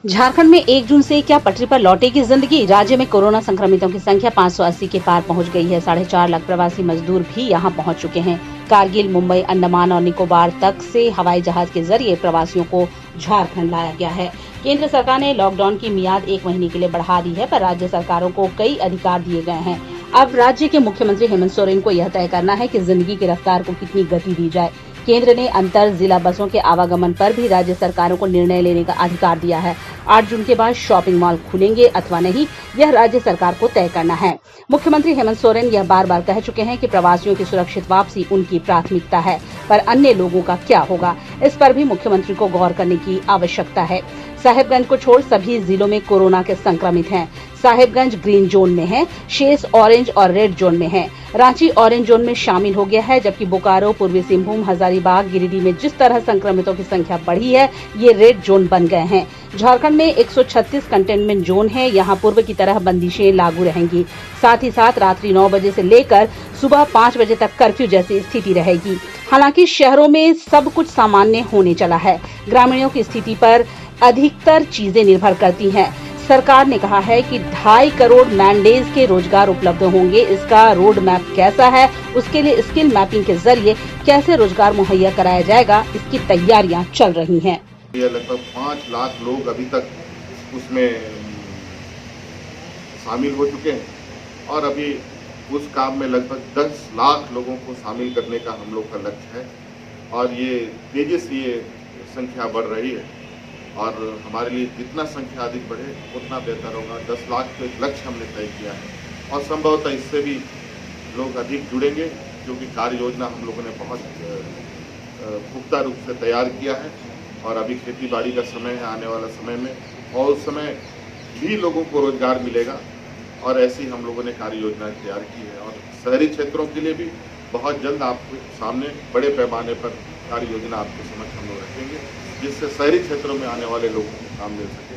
झारखंड में 1 जून से क्या पटरी पर लौटेगी जिंदगी। राज्य में कोरोना संक्रमितों की संख्या 580 के पार पहुंच गई है। 4.5 लाख प्रवासी मजदूर भी यहां पहुंच चुके हैं। कारगिल, मुंबई, अंडमान और निकोबार तक से हवाई जहाज के जरिए प्रवासियों को झारखंड लाया गया है। केंद्र सरकार ने लॉकडाउन की मियाद 1 महीने के लिए बढ़ा दी है, पर राज्य सरकारों को कई अधिकार दिए गए हैं। अब राज्य के मुख्यमंत्री हेमंत सोरेन को यह तय करना है कि जिंदगी की रफ्तार को कितनी गति दी जाए। केंद्र ने अंतर जिला बसों के आवागमन पर भी राज्य सरकारों को निर्णय लेने का अधिकार दिया है। 8 जून के बाद शॉपिंग मॉल खुलेंगे अथवा नहीं, यह राज्य सरकार को तय करना है। मुख्यमंत्री हेमंत सोरेन यह बार-बार कह चुके हैं कि प्रवासियों की सुरक्षित वापसी उनकी प्राथमिकता है, पर अन्य लोगों का क्या होगा, इस पर भी मुख्यमंत्री को गौर करने की आवश्यकता है। साहिबगंज को छोड़ सभी जिलों में कोरोना के संक्रमित हैं। साहिबगंज ग्रीन जोन में है, शेष ऑरेंज और रेड जोन में है। रांची ऑरेंज जोन में शामिल हो गया है, जबकि बोकारो, पूर्वी सिंहभूम, हजारीबाग, गिरिडीह में जिस तरह संक्रमितों की संख्या बढ़ी है, ये रेड जोन बन गए हैं। झारखंड में 136 कंटेनमेंट जोन है, यहाँ पूर्व की तरह बंदिशें लागू रहेंगी। साथ ही साथ रात्रि 9 बजे से लेकर सुबह 5 बजे तक कर्फ्यू जैसी स्थिति रहेगी। हालांकि शहरों में सब कुछ सामान्य होने चला है। ग्रामीणों की स्थिति पर अधिकतर चीजें निर्भर करती हैं। सरकार ने कहा है कि 2.5 करोड़ मैंडेज के रोजगार उपलब्ध होंगे। इसका रोड मैप कैसा है, उसके लिए स्किल मैपिंग के जरिए कैसे रोजगार मुहैया कराया जाएगा, इसकी तैयारियां चल रही हैं। लगभग 5 लाख लोग अभी तक उसमें शामिल हो चुके हैं और अभी उस काम में लगभग 10 लाख लोगों को शामिल करने का हम लोग का लक्ष्य है और ये तेजी से ये संख्या बढ़ रही है और हमारे लिए जितना संख्या अधिक बढ़े उतना बेहतर होगा। 10 लाख का एक लक्ष्य हमने तय किया है और संभवतः इससे भी लोग अधिक जुड़ेंगे, क्योंकि कार्य योजना हम लोगों ने बहुत पुख्ता रूप से तैयार किया है और अभी खेती बाड़ी का समय है आने वाला समय में, और उस समय भी लोगों को रोजगार मिलेगा और ऐसी हम लोगों ने कार्य योजना तैयार की है। और शहरी क्षेत्रों के लिए भी बहुत जल्द आपके सामने बड़े पैमाने पर कार्य योजना आपके समक्ष हम लोग रखेंगे, जिससे शहरी क्षेत्रों में आने वाले लोगों को काम मिल सके।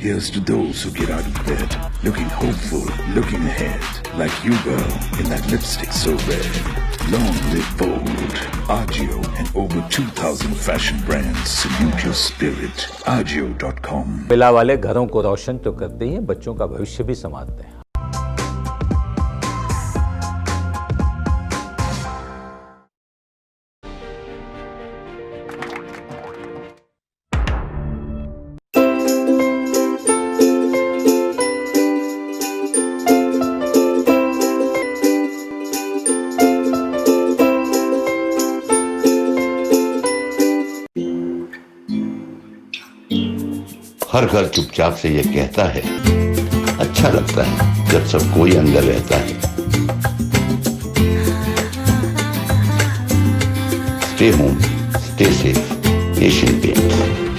Here's to those who get out of bed, looking hopeful, looking ahead, like you girl in that lipstick so red. Long live Bold. Agio and over 2,000 fashion brands salute your spirit. Agio.com. मिला वाले घरों को रोशन तो करते ही हैं, बच्चों का भविष्य भी संवारते हैं। हर घर चुपचाप से ये कहता है, अच्छा लगता है जब सब कोई अंदर रहता है। Stay home, stay safe, Asian paints.